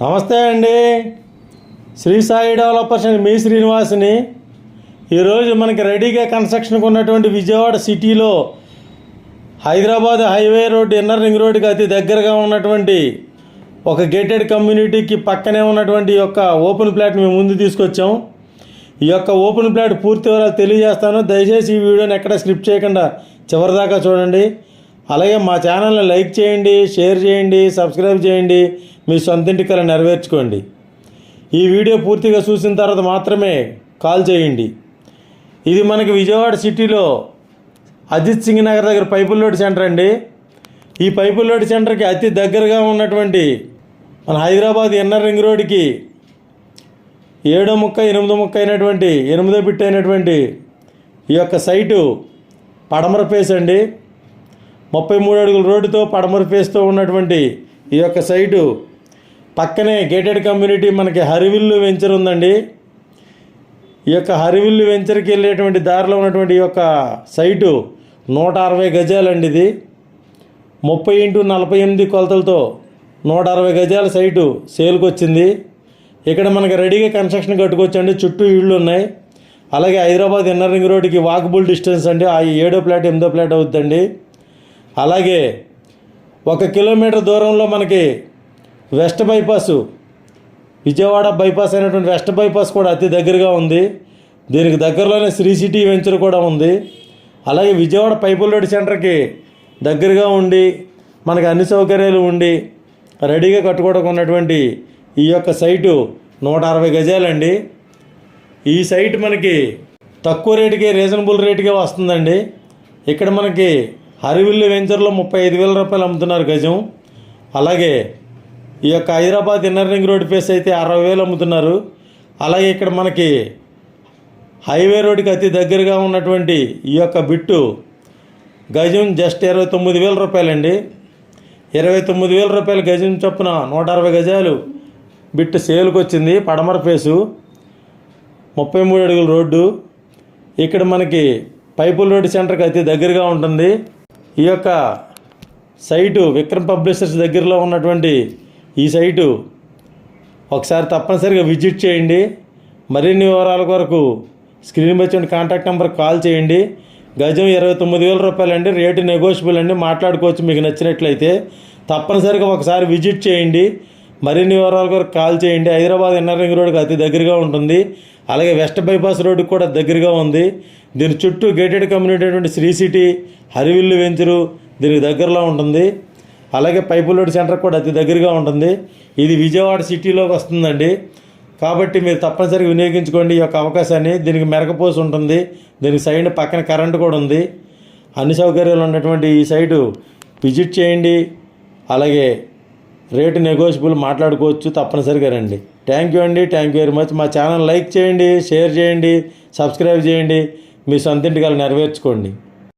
నమస్తే అండి. Shri Sai developers and మీ శ్రీనివాస్ని. ఈరోజు మనకి రెడీగా కన్స్ట్రక్షన్కి ఉన్నటువంటి విజయవాడ సిటీలో Hyderabad highway road inner ring రోడ్కి అతి దగ్గరగా ఉన్నటువంటి ఒక గేటెడ్ కమ్యూనిటీకి పక్కనే ఉన్నటువంటి యొక్క ఓపెన్ ప్లాట్ మేము ముందు తీసుకొచ్చాం. ఈ యొక్క ఓపెన్ ప్లాట్ పూర్తి వివరాలు తెలియజేస్తాను. దయచేసి ఈ వీడియోని ఎక్కడ స్క్రిప్ట్ చేయకుండా చివరిదాకా చూడండి. అలాగే మా ఛానల్ని లైక్ చేయండి, షేర్ చేయండి, సబ్స్క్రైబ్ చేయండి. మీ సొంతింటి కల నెరవేర్చుకోండి. ఈ వీడియో పూర్తిగా చూసిన తర్వాత మాత్రమే కాల్ చేయండి. ఇది మనకి విజయవాడ సిటీలో అజిత్ సింగ్ నగర్ దగ్గర పైపుల్ లోడ్ సెంటర్ అండి. ఈ పైపుల్ లోడ్ సెంటర్కి అతి దగ్గరగా ఉన్నటువంటి మన హైదరాబాద్ ఇన్నర్ రింగ్ రోడ్కి 7 ముక్క 8 ముక్క అయినటువంటి 8వ బిట్ అయినటువంటి ఈ యొక్క సైటు పడమర ఫేస్ అండి. 33 అడుగుల రోడ్డుతో పడమర ఫేస్తో ఉన్నటువంటి ఈ యొక్క సైటు పక్కనే గేటెడ్ కమ్యూనిటీ మనకి హరివిల్లు వెంచర్ ఉందండి. ఈ యొక్క హరివిల్లు వెంచర్కి వెళ్ళేటువంటి దారిలో ఉన్నటువంటి ఈ యొక్క సైటు 160 గజాలండి. ఇది 30x48 కొలతలతో 160 గజాల సైటు సేల్కి వచ్చింది. ఇక్కడ మనకి రెడీగా కన్స్ట్రక్షన్ కట్టుకోవచ్చండి. చుట్టూ ఇళ్ళు ఉన్నాయి. అలాగే హైదరాబాద్ ఇన్నర్ రింగ్ రోడ్కి వాకబుల్ డిస్టెన్స్ అండి. ఆ 7వ ఫ్లాట్ 8వ ఫ్లాట్ అవుతుందండి. అలాగే 1 కిలోమీటర్ దూరంలో మనకి వెస్ట్ బైపాసు, విజయవాడ బైపాస్ అయినటువంటి వెస్ట్ బైపాస్ కూడా అతి దగ్గరగా ఉంది. దీనికి దగ్గరలోనే శ్రీ సిటీ వెంచర్ కూడా ఉంది. అలాగే విజయవాడ పైపుల్ రోడ్ సెంటర్కి దగ్గరగా ఉండి మనకి అన్ని సౌకర్యాలు ఉండి రెడీగా కట్టుకోవడం ఉన్నటువంటి ఈ యొక్క సైటు 160 గజాలండి. ఈ సైట్ మనకి తక్కువ రేటుకే, రీజనబుల్ రేటుకే వస్తుందండి. ఇక్కడ మనకి హరివిల్లు వెంచర్లో 35,000 రూపాయలు అమ్ముతున్నారు గజం. అలాగే ఈ యొక్క Hyderabad inner ring road face అయితే 60,000 అమ్ముతున్నారు. అలాగే ఇక్కడ మనకి హైవే రోడ్కి అతి దగ్గరగా ఉన్నటువంటి ఈ యొక్క బిట్టు గజం జస్ట్ 29,000 రూపాయలండి. 29,000 రూపాయల గజం చొప్పున 160 గజాలు బిట్టు సేల్కి వచ్చింది. పడమర ఫేసు 33 అడుగుల రోడ్డు. ఇక్కడ మనకి పైపుల్ రోడ్ సెంటర్కి అతి దగ్గరగా ఉంటుంది. ఈ యొక్క సైటు విక్రమ్ పబ్లిషర్స్ దగ్గరలో ఉన్నటువంటి ఈ సైటు ఒకసారి తప్పనిసరిగా విజిట్ చేయండి. మరిన్ని వివరాల కొరకు స్క్రీన్ మీద వచ్చిన కాంటాక్ట్ నెంబర్కి కాల్ చేయండి. గజం 29,000 రూపాయలండి. రేటు నెగోషియబుల్ అండి, మాట్లాడుకోవచ్చు. మీకు నచ్చినట్లయితే తప్పనిసరిగా ఒకసారి విజిట్ చేయండి. మరిన్ని వివరాల కొరకు కాల్ చేయండి. హైదరాబాద్ ఇన్నర్ రింగ్ రోడ్కి అతి దగ్గరగా ఉంటుంది. అలాగే వెస్ట్ బైపాస్ రోడ్డుకి కూడా దగ్గరగా ఉంది. దీని చుట్టూ గేటెడ్ కమ్యూనిటీ అయినటువంటి శ్రీ సిటీ, హరివిల్లు వెంచరు దీనికి దగ్గరలో ఉంటుంది. అలాగే పైపుల్ రోడ్ సెంటర్ కూడా అతి దగ్గరగా ఉంటుంది. ఇది విజయవాడ సిటీలోకి వస్తుందండి. కాబట్టి మీరు తప్పనిసరిగా వినియోగించుకోండి ఈ యొక్క అవకాశాన్ని. దీనికి మెరకపోసి ఉంటుంది. దీనికి సైడ్ పక్కన కరెంటు కూడా ఉంది. అన్ని సౌకర్యాలు ఉన్నటువంటి ఈ సైటు విజిట్ చేయండి. అలాగే రేటు నెగోషియబుల్, మాట్లాడుకోవచ్చు. తప్పనిసరిగా రండి. థ్యాంక్ యూ అండి. Thank you very much. మా ఛానల్ లైక్ చేయండి, షేర్ చేయండి, సబ్స్క్రైబ్ చేయండి. మీ సొంతింటికి నెరవేర్చుకోండి.